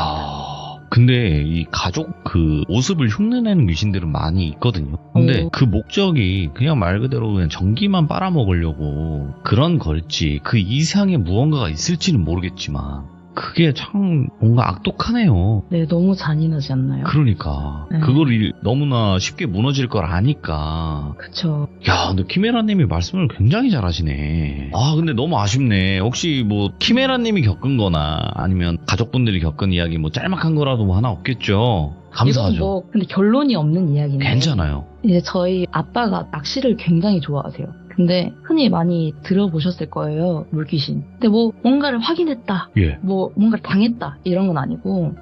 C: 근데 이 가족 그 모습을 흉내내는 귀신들은 많이 있거든요. 근데 그 목적이 그냥 말 그대로 그냥 전기만 빨아먹으려고 그런 걸지 그 이상의 무언가가 있을지는 모르겠지만 그게 참 뭔가 악독하네요.
D: 네, 너무 잔인하지 않나요?
C: 그러니까
D: 네.
C: 그걸 너무나 쉽게 무너질 걸 아니까.
D: 그쵸.
C: 야, 근데 키메라님이 말씀을 굉장히 잘하시네. 아, 근데 너무 아쉽네. 혹시 뭐 키메라님이 겪은 거나 아니면 가족분들이 겪은 이야기 뭐 짤막한 거라도 뭐 하나 없겠죠? 감사하죠.
D: 이건 뭐 근데 결론이 없는 이야기인데
C: 괜찮아요.
D: 이제 저희 아빠가 낚시를 굉장히 좋아하세요. 근데 흔히 많이 들어보셨을 거예요. 물귀신. 근데 뭐 뭔가를 확인했다.
C: 예.
D: 뭐 뭔가를 당했다. 이런 건 아니고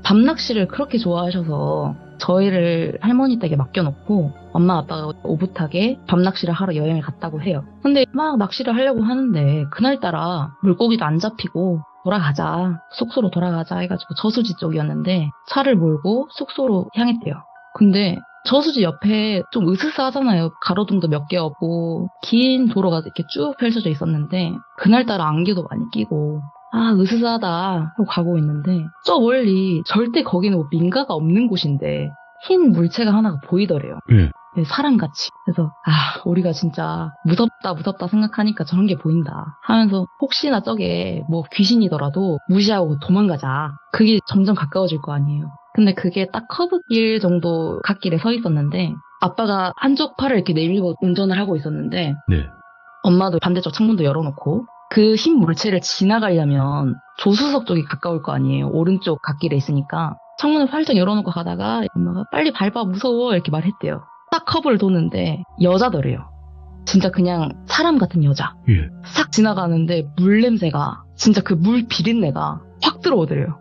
D: 밤낚시를 그렇게 좋아하셔서 저희를 할머니 댁에 맡겨놓고 엄마 아빠가 오붓하게 밤낚시를 하러 여행을 갔다고 해요. 근데 막 낚시를 하려고 하는데 그날따라 물고기도 안 잡히고 돌아가자. 숙소로 돌아가자 해가지고 저수지 쪽이었는데 차를 몰고 숙소로 향했대요. 근데 저수지 옆에 좀 으스스하잖아요. 가로등도 몇 개 없고 긴 도로가 이렇게 쭉 펼쳐져 있었는데 그날따라 안개도 많이 끼고 아 으스스하다 하고 가고 있는데 저 멀리 절대 거기는 뭐 민가가 없는 곳인데 흰 물체가 하나가 보이더래요.
C: 예.
D: 네, 사람같이. 그래서 아 우리가 진짜 무섭다 생각하니까 저런 게 보인다 하면서 혹시나 저게 뭐 귀신이더라도 무시하고 도망가자. 그게 점점 가까워질 거 아니에요. 근데 그게 딱 커브길 정도 갓길에 서 있었는데 아빠가 한쪽 팔을 이렇게 내밀고 운전을 하고 있었는데
C: 네.
D: 엄마도 반대쪽 창문도 열어놓고 그 흰 물체를 지나가려면 조수석 쪽이 가까울 거 아니에요. 오른쪽 갓길에 있으니까 창문을 활짝 열어놓고 가다가 엄마가 빨리 밟아 무서워 이렇게 말했대요. 딱 커브를 도는데 여자더래요. 진짜 그냥 사람 같은 여자.
C: 예.
D: 싹 지나가는데 물 냄새가 진짜 그 물 비린내가 확 들어오더래요.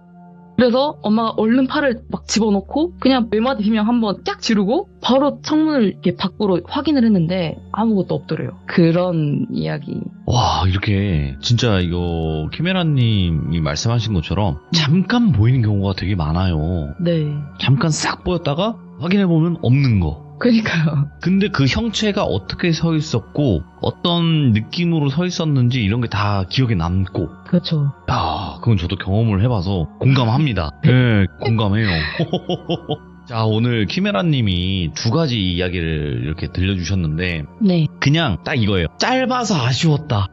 D: 그래서 엄마가 얼른 팔을 막 집어넣고 그냥 외마디 비명 한번 쫙 지르고 바로 창문을 이렇게 밖으로 확인을 했는데 아무것도 없더래요. 그런 이야기.
C: 와, 이렇게 진짜 이거 키메라님이 말씀하신 것처럼 잠깐 보이는 경우가 되게 많아요.
D: 네.
C: 잠깐 싹 보였다가 확인해보면 없는 거.
D: 그러니까요.
C: 근데 그 형체가 어떻게 서 있었고 어떤 느낌으로 서 있었는지 이런 게 다 기억에 남고.
D: 그렇죠.
C: 야, 그건 저도 경험을 해봐서 공감합니다. 네, 공감해요. 자, 오늘 키메라님이 두 가지 이야기를 이렇게 들려주셨는데
D: 네.
C: 그냥 딱 이거예요. 짧아서 아쉬웠다.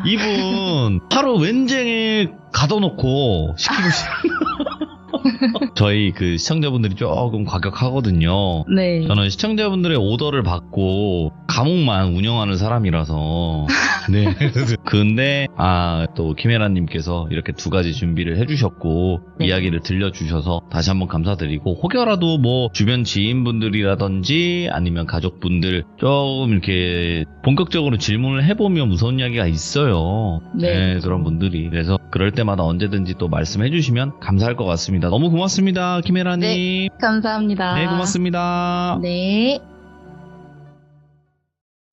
C: 이분 하루 웬쟁에 가둬놓고 시키고 저희 그 시청자분들이 조금 과격하거든요.
D: 네.
C: 저는 시청자분들의 오더를 받고 감옥만 운영하는 사람이라서. 네. 근데 또 키메라님께서 이렇게 두 가지 준비를 해주셨고
D: 네.
C: 이야기를 들려주셔서 다시 한번 감사드리고 혹여라도 뭐 주변 지인분들이라든지 아니면 가족분들 조금 이렇게 본격적으로 질문을 해보면 무서운 이야기가 있어요.
D: 네.
C: 그런 분들이. 그래서 그럴 때마다 언제든지 또 말씀해주시면 감사할 것 같습니다. 너무 고맙습니다, 키메라님.
D: 네. 감사합니다.
C: 네, 고맙습니다.
D: 네.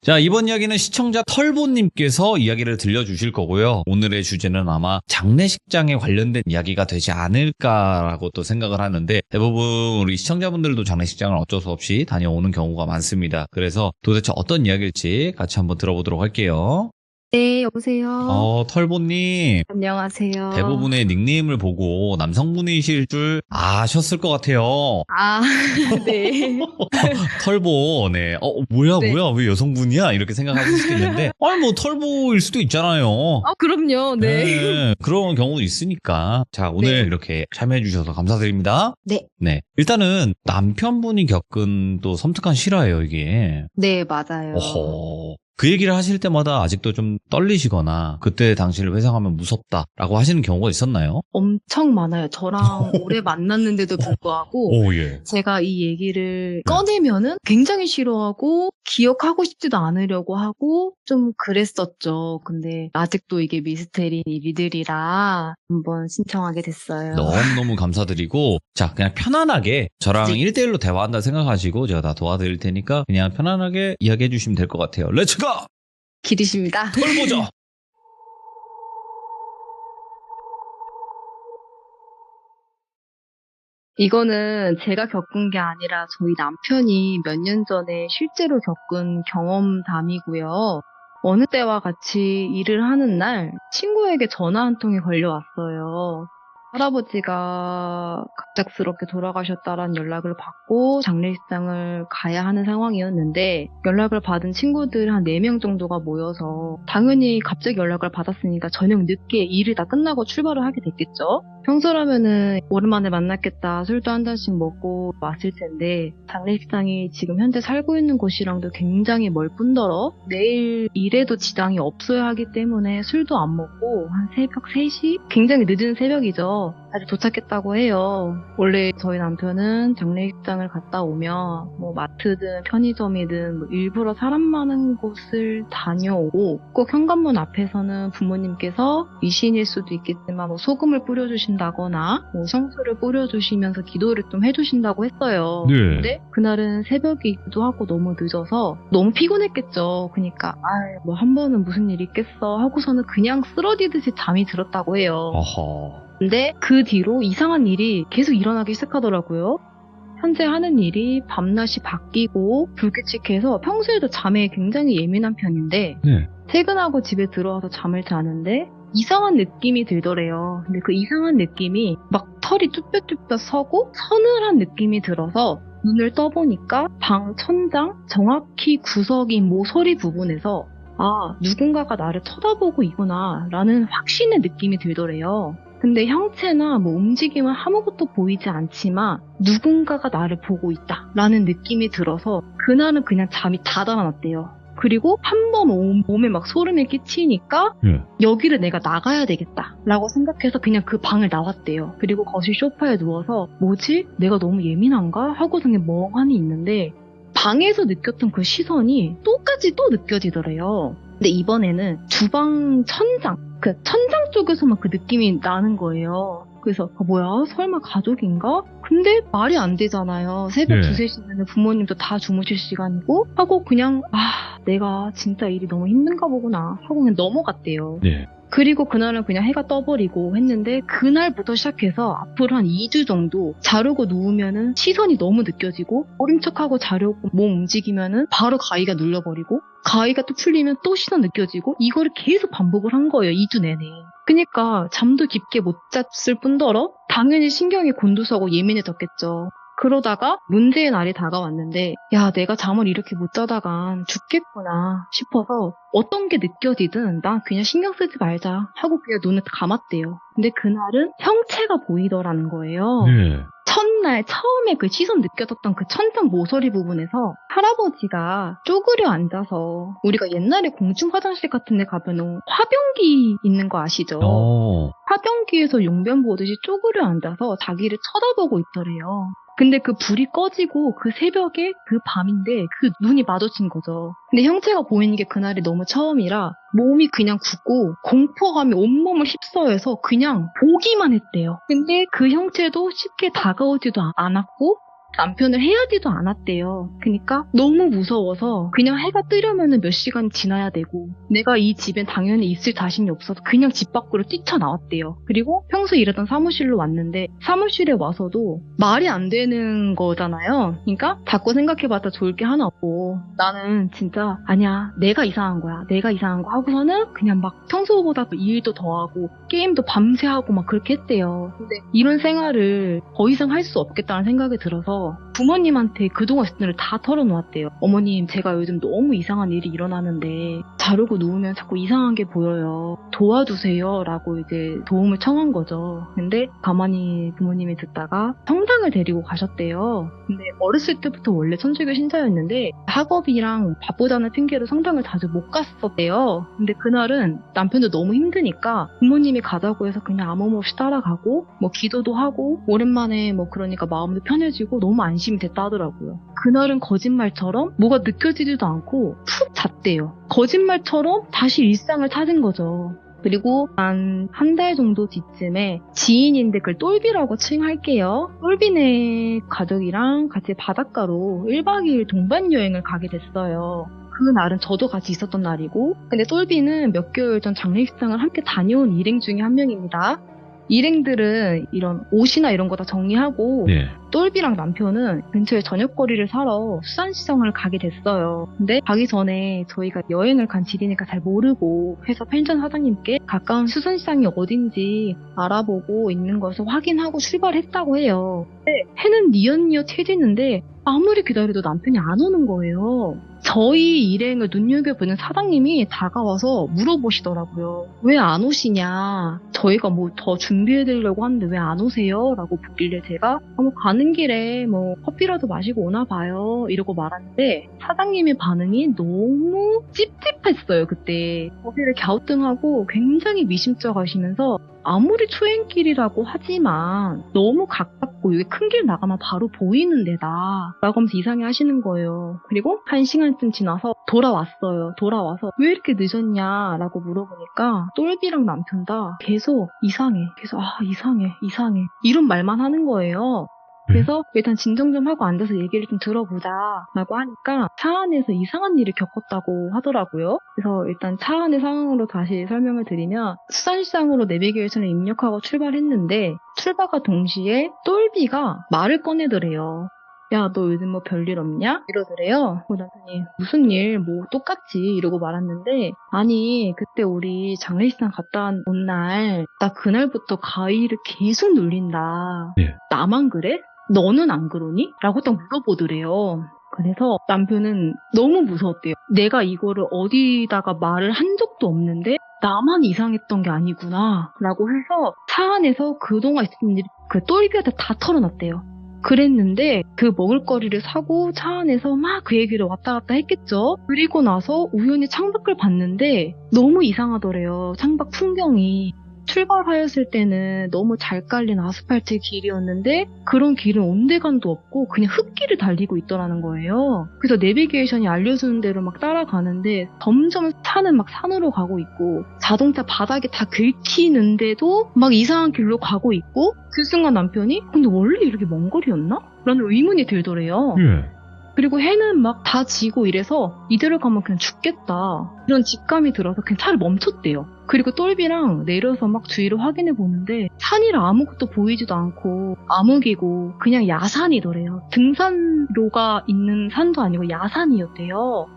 A: 자, 이번 이야기는 시청자 털보님께서 이야기를 들려주실 거고요. 오늘의 주제는 아마 장례식장에 관련된 이야기가 되지 않을까라고 또 생각을 하는데 대부분 우리 시청자분들도 장례식장을 어쩔 수 없이 다녀오는 경우가 많습니다. 그래서 도대체 어떤 이야기일지 같이 한번 들어보도록 할게요.
E: 네, 여보세요.
A: 털보님.
E: 안녕하세요.
A: 대부분의 닉네임을 보고 남성분이실 줄 아셨을 것 같아요.
E: 아, 네.
A: 털보, 네. 뭐야,
E: 네.
A: 뭐야, 왜 여성분이야? 이렇게 생각하실 수도 있는데, 아니, 뭐, 털보일 수도 있잖아요.
E: 그럼요. 네.
A: 그런 경우도 있으니까. 자, 오늘
E: 네.
A: 이렇게 참여해주셔서 감사드립니다.
E: 네.
A: 네. 일단은 남편분이 겪은 또 섬뜩한 실화예요, 이게.
E: 네, 맞아요.
A: 어허. 그 얘기를 하실 때마다 아직도 좀 떨리시거나 그때 당시를 회상하면 무섭다라고 하시는 경우가 있었나요?
E: 엄청 많아요. 저랑 오래 만났는데도 불구하고
A: 오, 예.
E: 제가 이 얘기를 꺼내면은 굉장히 싫어하고 기억하고 싶지도 않으려고 하고 좀 그랬었죠. 근데 아직도 이게 미스테리인 일들이라 한번 신청하게 됐어요.
A: 너무너무 감사드리고, 자, 그냥 편안하게 저랑
E: 네.
A: 1대1로 대화한다 생각하시고 제가 다 도와드릴 테니까 그냥 편안하게 이야기해 주시면 될 것 같아요. 렛츠고!
E: 기리십니다.
A: 털보죠!
E: 이거는 제가 겪은 게 아니라 저희 남편이 몇 년 전에 실제로 겪은 경험담이고요. 어느 때와 같이 일을 하는 날 친구에게 전화 한 통이 걸려왔어요. 할아버지가 갑작스럽게 돌아가셨다라는 연락을 받고 장례식장을 가야 하는 상황이었는데 연락을 받은 친구들 한 4명 정도가 모여서 당연히 갑자기 연락을 받았으니까 저녁 늦게 일이 다 끝나고 출발을 하게 됐겠죠. 평소라면은 오랜만에 만났겠다 술도 한 잔씩 먹고 왔을 텐데 장례식장이 지금 현재 살고 있는 곳이랑도 굉장히 멀 뿐더러 내일 일에도 지장이 없어야 하기 때문에 술도 안 먹고 한 새벽 3시? 굉장히 늦은 새벽이죠. 다시 도착했다고 해요. 원래 저희 남편은 장례식장을 갔다 오면 뭐 마트든 편의점이든 뭐 일부러 사람 많은 곳을 다녀오고 꼭 현관문 앞에서는 부모님께서 미신일 수도 있겠지만 뭐 소금을 뿌려주신다거나 뭐 성수를 뿌려주시면서 기도를 좀 해주신다고 했어요.
C: 네.
E: 근데 그날은 새벽이기도 하고 너무 늦어서 너무 피곤했겠죠. 그러니까 뭐 한 번은 무슨 일 있겠어 하고서는 그냥 쓰러지듯이 잠이 들었다고 해요.
A: 어허.
E: 근데 그 뒤로 이상한 일이 계속 일어나기 시작하더라고요. 현재 하는 일이 밤낮이 바뀌고 불규칙해서 평소에도 잠에 굉장히 예민한 편인데
C: 네.
E: 퇴근하고 집에 들어와서 잠을 자는데 이상한 느낌이 들더래요. 근데 그 이상한 느낌이 막 털이 쭈뼛쭈뼛 서고 서늘한 느낌이 들어서 눈을 떠보니까 방 천장 정확히 구석인 모서리 부분에서 누군가가 나를 쳐다보고 있구나 라는 확신의 느낌이 들더래요. 근데 형체나 뭐 움직임은 아무것도 보이지 않지만 누군가가 나를 보고 있다 라는 느낌이 들어서 그날은 그냥 잠이 다 달아났대요. 그리고 한 번 몸에 막 소름이 끼치니까
C: 예.
E: 여기를 내가 나가야 되겠다 라고 생각해서 그냥 그 방을 나왔대요. 그리고 거실 소파에 누워서 뭐지? 내가 너무 예민한가? 하고 그냥 멍하니 있는데 방에서 느꼈던 그 시선이 똑같이 또 느껴지더래요. 근데 이번에는 주방 천장, 그 천장 쪽에서만 그 느낌이 나는 거예요. 그래서 뭐야? 설마 가족인가? 근데 말이 안 되잖아요. 새벽
C: 네.
E: 2-3시면 부모님도 다 주무실 시간이고 하고 그냥 내가 진짜 일이 너무 힘든가 보구나 하고 그냥 넘어갔대요.
C: 네.
E: 그리고 그날은 그냥 해가 떠버리고 했는데 그날부터 시작해서 앞으로 한 2주 정도 자려고 누우면은 시선이 너무 느껴지고 모른 척하고 자려고 몸 움직이면은 바로 가위가 눌려버리고 가위가 또 풀리면 또 시선 느껴지고 이거를 계속 반복을 한 거예요. 2주 내내. 그러니까 잠도 깊게 못 잤을 뿐더러 당연히 신경이 곤두서고 예민해졌겠죠. 그러다가 문제의 날이 다가왔는데 내가 잠을 이렇게 못 자다간 죽겠구나 싶어서 어떤 게 느껴지든 난 그냥 신경 쓰지 말자 하고 그냥 눈을 감았대요. 근데 그날은 형체가 보이더라는 거예요.
C: 네.
E: 첫날 처음에 그 시선 느껴졌던 그 천장 모서리 부분에서 할아버지가 쪼그려 앉아서 우리가 옛날에 공중 화장실 같은 데 가면 화변기 있는 거 아시죠? 화변기에서 용변 보듯이 쪼그려 앉아서 자기를 쳐다보고 있더래요. 근데 그 불이 꺼지고 그 새벽에 그 밤인데 그 눈이 마주친 거죠. 근데 형체가 보이는 게 그날이 너무 처음이라 몸이 그냥 굳고 공포감이 온몸을 휩싸여서 그냥 보기만 했대요. 근데 그 형체도 쉽게 다가오지도 않았고 남편을 헤어지도 않았대요. 그러니까 너무 무서워서 그냥 해가 뜨려면 몇 시간 지나야 되고 내가 이 집엔 당연히 있을 자신이 없어서 그냥 집 밖으로 뛰쳐나왔대요. 그리고 평소에 일하던 사무실로 왔는데 사무실에 와서도 말이 안 되는 거잖아요. 그러니까 자꾸 생각해봤자 좋을 게 하나 없고 나는 진짜 아니야 내가 이상한 거야. 내가 이상한 거 하고서는 그냥 막 평소보다 일도 더 하고 게임도 밤새 하고 막 그렇게 했대요. 근데 이런 생활을 더 이상 할 수 없겠다는 생각이 들어서 부모님한테 그동안 있었던 일을 다 털어놓았대요. 어머님 제가 요즘 너무 이상한 일이 일어나는데 자르고 누우면 자꾸 이상한 게 보여요. 도와주세요 라고 이제 도움을 청한 거죠. 근데 가만히 부모님이 듣다가 성당을 데리고 가셨대요. 근데 어렸을 때부터 원래 천주교 신자였는데 학업이랑 바쁘다는 핑계로 성당을 자주 못 갔었대요. 근데 그날은 남편도 너무 힘드니까 부모님이 가자고 해서 그냥 아무 말 없이 따라가고 뭐 기도도 하고 오랜만에 뭐 그러니까 마음도 편해지고 너무 안심이 됐다 하더라고요. 그날은 거짓말처럼 뭐가 느껴지지도 않고 푹 잤대요. 거짓말처럼 다시 일상을 찾은 거죠. 그리고 한 달 정도 뒤쯤에 지인인데 그걸 똘비라고 칭할게요. 똘비네 가족이랑 같이 바닷가로 1박 2일 동반 여행을 가게 됐어요. 그날은 저도 같이 있었던 날이고 근데 똘비는 몇 개월 전 장례식장을 함께 다녀온 일행 중에 한 명입니다. 일행들은 이런 옷이나 이런 거 다 정리하고
C: 네.
E: 똘비랑 남편은 근처에 저녁거리를 사러 수산시장을 가게 됐어요. 근데 가기 전에 저희가 여행을 간 길이니까 잘 모르고 해서 펜션 사장님께 가까운 수산시장이 어딘지 알아보고 있는 것을 확인하고 출발했다고 해요. 근데 해는 니엇니엇 해지는데 아무리 기다려도 남편이 안 오는 거예요. 저희 일행을 눈여겨보는 사장님이 다가와서 물어보시더라고요. 왜 안 오시냐? 저희가 뭐 더 준비해드리려고 하는데 왜 안 오세요? 라고 묻길래 제가 뭐 가는 길에 뭐 커피라도 마시고 오나 봐요. 이러고 말하는데 사장님의 반응이 너무 찝찝했어요. 그때 고개를 갸우뚱하고 굉장히 미심쩍 하시면서 아무리 초행길이라고 하지만 너무 가깝고 여기 큰 길 나가면 바로 보이는 데다 라고 하면서 이상해 하시는 거예요. 그리고 1시간쯤 지나서 돌아왔어요. 돌아와서 왜 이렇게 늦었냐 라고 물어보니까 똘비랑 남편 다 계속 이상해. 계속 이상해 이런 말만 하는 거예요. 그래서 일단 진정 좀 하고 앉아서 얘기를 좀 들어보자 라고 하니까 차 안에서 이상한 일을 겪었다고 하더라고요. 그래서 일단 차 안의 상황으로 다시 설명을 드리면 수산시장으로 내비게이션을 입력하고 출발했는데 출발과 동시에 똘비가 말을 꺼내더래요. 야, 너 요즘 뭐 별일 없냐? 이러더래요. 남편이 무슨 일? 뭐 똑같지? 이러고 말았는데 아니 그때 우리 장례식장 갔다 온 날 나 그날부터 가위를 계속 눌린다.
C: 네.
E: 나만 그래? 너는 안 그러니? 라고 딱 물어보더래요. 그래서 남편은 너무 무서웠대요. 내가 이거를 어디다가 말을 한 적도 없는데 나만 이상했던 게 아니구나 라고 해서 차 안에서 그동안 있었던 일 그 똘비한테 다 털어놨대요. 그랬는데 그 먹을거리를 사고 차 안에서 막 그 얘기를 왔다 갔다 했겠죠. 그리고 나서 우연히 창밖을 봤는데 너무 이상하더래요. 창밖 풍경이. 출발하였을 때는 너무 잘 깔린 아스팔트 길이었는데 그런 길은 온데간도 없고 그냥 흙길을 달리고 있더라는 거예요. 그래서 내비게이션이 알려주는 대로 막 따라가는데 점점 차는 막 산으로 가고 있고 자동차 바닥에 다 긁히는데도 막 이상한 길로 가고 있고 그 순간 남편이 근데 원래 이렇게 먼 거리였나? 라는 의문이 들더래요.
C: 예.
E: 그리고 해는 막 다 지고 이래서 이대로 가면 그냥 죽겠다. 이런 직감이 들어서 그냥 차를 멈췄대요. 그리고 똘비랑 내려서 막 주위를 확인해 보는데 산이라 아무것도 보이지도 않고 암흑이고 그냥 야산이더래요. 등산로가 있는 산도 아니고 야산이었대요.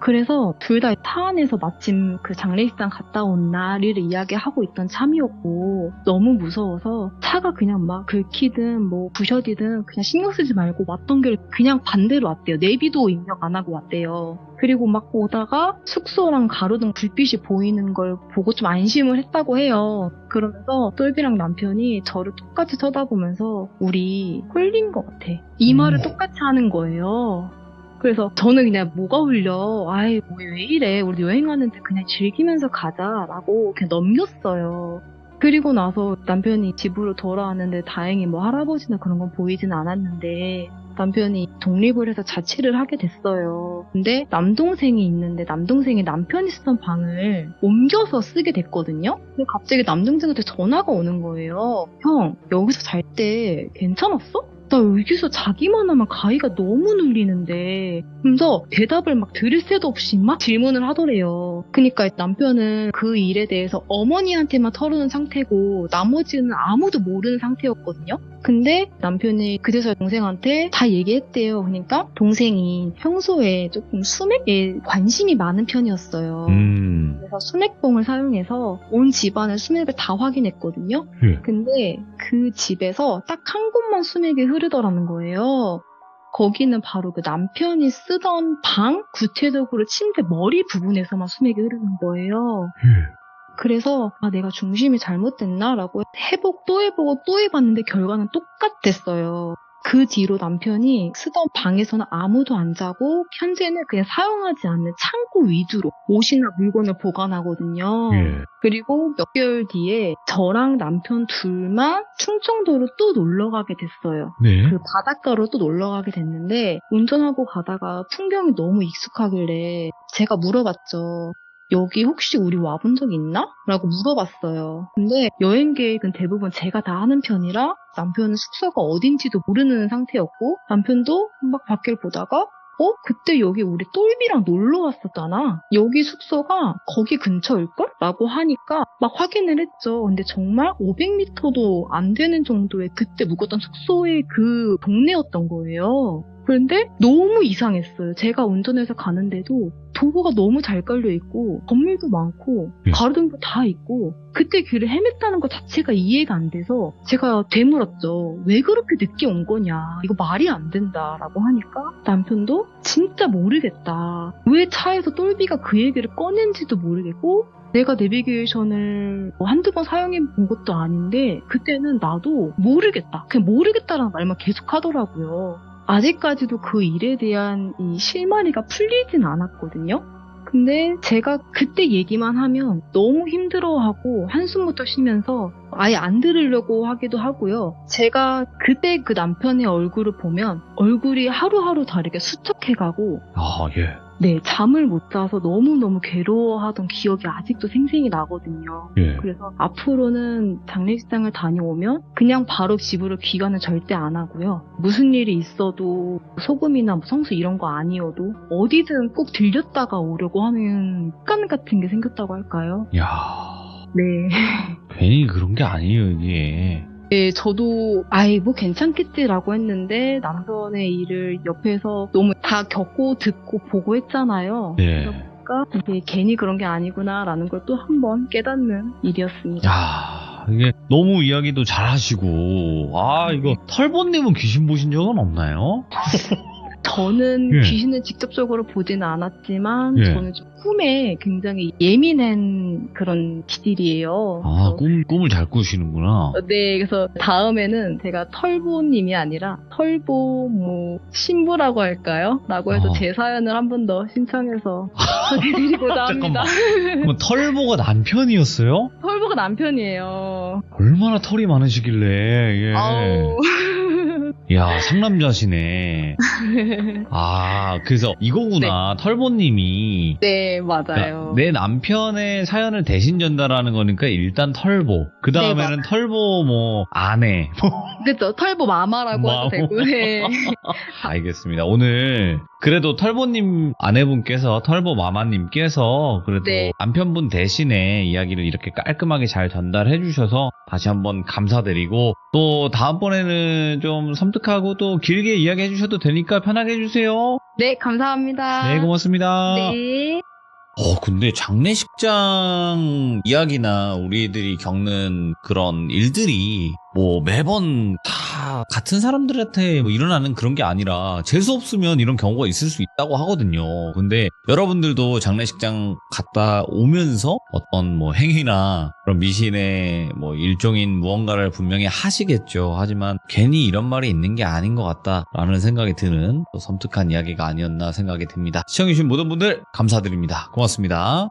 E: 그래서 둘 다 차 안에서 마침 그 장례식장 갔다 온 날을 이야기하고 있던 참이었고 너무 무서워서 차가 그냥 막 긁히든 뭐 부셔지든 그냥 신경 쓰지 말고 왔던 길 그냥 반대로 왔대요. 내비도 입력 안 하고 왔대요. 그리고 막 오다가 숙소랑 가로등 불빛이 보이는 걸 보고 좀 안심을 했다고 해요. 그러면서 똘비랑 남편이 저를 똑같이 쳐다보면서 우리 홀린 것 같아. 이 말을 똑같이 하는 거예요. 그래서 저는 그냥 뭐가 울려. 아이 뭐 왜 이래. 우리 여행하는데 그냥 즐기면서 가자라고 그냥 넘겼어요. 그리고 나서 남편이 집으로 돌아왔는데 다행히 뭐 할아버지나 그런 건 보이진 않았는데 남편이 독립을 해서 자취를 하게 됐어요. 근데 남동생이 있는데 남동생이 남편이 쓰던 방을 옮겨서 쓰게 됐거든요. 근데 갑자기 남동생한테 전화가 오는 거예요. 형, 여기서 잘 때 괜찮았어? 나 여기서 자기만 하면 가위가 너무 눌리는데 그러면서 대답을 막 들을 새도 없이 막 질문을 하더래요. 그러니까 남편은 그 일에 대해서 어머니한테만 털어놓은 상태고 나머지는 아무도 모르는 상태였거든요. 근데 남편이 그래서 동생한테 다 얘기했대요. 그러니까 동생이 평소에 조금 수맥에 관심이 많은 편이었어요. 그래서 수맥봉을 사용해서 온 집안의 수맥을 다 확인했거든요.
C: 예.
E: 근데 그 집에서 딱 한 곳만 수맥이 흐르더라는 거예요. 거기는 바로 그 남편이 쓰던 방, 구체적으로 침대 머리 부분에서만 수맥이 흐르는 거예요. 그래서 내가 중심이 잘못됐나라고 또 해보고 또 해봤는데 결과는 똑같았어요. 그 뒤로 남편이 쓰던 방에서는 아무도 안 자고 현재는 그냥 사용하지 않는 창고 위주로 옷이나 물건을 보관하거든요.
C: 예.
E: 그리고 몇 개월 뒤에 저랑 남편 둘만 충청도로 또 놀러 가게 됐어요.
C: 네.
E: 그 바닷가로 또 놀러 가게 됐는데 운전하고 가다가 풍경이 너무 익숙하길래 제가 물어봤죠. 여기 혹시 우리 와본 적 있나? 라고 물어봤어요. 근데 여행 계획은 대부분 제가 다 하는 편이라 남편은 숙소가 어딘지도 모르는 상태였고 남편도 막 밖을 보다가 그때 여기 우리 똘비랑 놀러 왔었잖아. 여기 숙소가 거기 근처일걸? 라고 하니까 막 확인을 했죠. 근데 정말 500m도 안 되는 정도의 그때 묵었던 숙소의 그 동네였던 거예요. 그런데 너무 이상했어요. 제가 운전해서 가는데도 도로가 너무 잘 깔려있고 건물도 많고 가로등도 다 있고 그때 길을 헤맸다는 것 자체가 이해가 안 돼서 제가 되물었죠. 왜 그렇게 늦게 온 거냐. 이거 말이 안 된다라고 하니까 남편도 진짜 모르겠다. 왜 차에서 똘비가 그 얘기를 꺼낸지도 모르겠고 내가 내비게이션을 한두 번 사용해 본 것도 아닌데 그때는 나도 모르겠다. 그냥 모르겠다라는 말만 계속 하더라고요. 아직까지도 그 일에 대한 이 실마리가 풀리진 않았거든요. 근데 제가 그때 얘기만 하면 너무 힘들어하고 한숨부터 쉬면서 아예 안 들으려고 하기도 하고요. 제가 그때 그 남편의 얼굴을 보면 얼굴이 하루하루 다르게 수척해가고
C: 예.
E: 네, 잠을 못 자서 너무너무 괴로워하던 기억이 아직도 생생히 나거든요.
C: 예.
E: 그래서 앞으로는 장례식장을 다녀오면 그냥 바로 집으로 귀가는 절대 안 하고요. 무슨 일이 있어도 소금이나 뭐 성수 이런 거 아니어도 어디든 꼭 들렸다가 오려고 하는 습관 같은 게 생겼다고 할까요?
C: 야.
E: 네.
C: 괜히 그런 게 아니에요, 이게.
E: 네, 저도 뭐 괜찮겠지라고 했는데 남편의 일을 옆에서 너무 다 겪고 듣고 보고 했잖아요.
C: 네.
E: 그러니까 이게 괜히 그런 게 아니구나라는 걸 또 한 번 깨닫는 일이었습니다.
C: 야, 이게 너무 이야기도 잘하시고 이거 털보님은 귀신 보신 적은 없나요?
E: 저는
C: 예.
E: 귀신을 직접적으로 보지는 않았지만
C: 예.
E: 저는 좀 꿈에 굉장히 예민한 그런 기질이에요. 그래서
C: 꿈을 잘 꾸시는구나.
E: 네, 그래서 다음에는 제가 털보님이 아니라 털보 신부라고 할까요? 라고 해서 제 사연을 한 번 더 신청해서 소개드리고자 합니다.
C: 그럼 털보가 남편이었어요?
E: 털보가 남편이에요.
C: 얼마나 털이 많으시길래, 예.
E: 아우.
C: 야, 상남자시네. 그래서 이거구나. 털보님이.
E: 네, 맞아요.
C: 그러니까 내 남편의 사연을 대신 전달하는 거니까 일단 털보. 그 다음에는
E: 네,
C: 털보 아내.
E: 그쵸, 털보 마마라고 해도 되고. 네.
C: 알겠습니다. 오늘 그래도 털보님 아내분께서 털보 마마님께서 그래도
E: 네.
C: 남편분 대신에 이야기를 이렇게 깔끔하게 잘 전달해 주셔서 다시 한번 감사드리고 또 다음번에는 좀 섬뜩하고 또 길게 이야기해 주셔도 되니까 편하게 해주세요.
E: 네, 감사합니다.
C: 네, 고맙습니다.
E: 네.
A: 근데 장례식장 이야기나 우리들이 겪는 그런 일들이 뭐 매번 다 같은 사람들한테 뭐 일어나는 그런 게 아니라 재수 없으면 이런 경우가 있을 수 있다고 하거든요. 근데 여러분들도 장례식장 갔다 오면서 어떤 뭐 행위나 그런 미신의 뭐 일종인 무언가를 분명히 하시겠죠. 하지만 괜히 이런 말이 있는 게 아닌 것 같다라는 생각이 드는 또 섬뜩한 이야기가 아니었나 생각이 듭니다. 시청해주신 모든 분들 감사드립니다. 고맙습니다.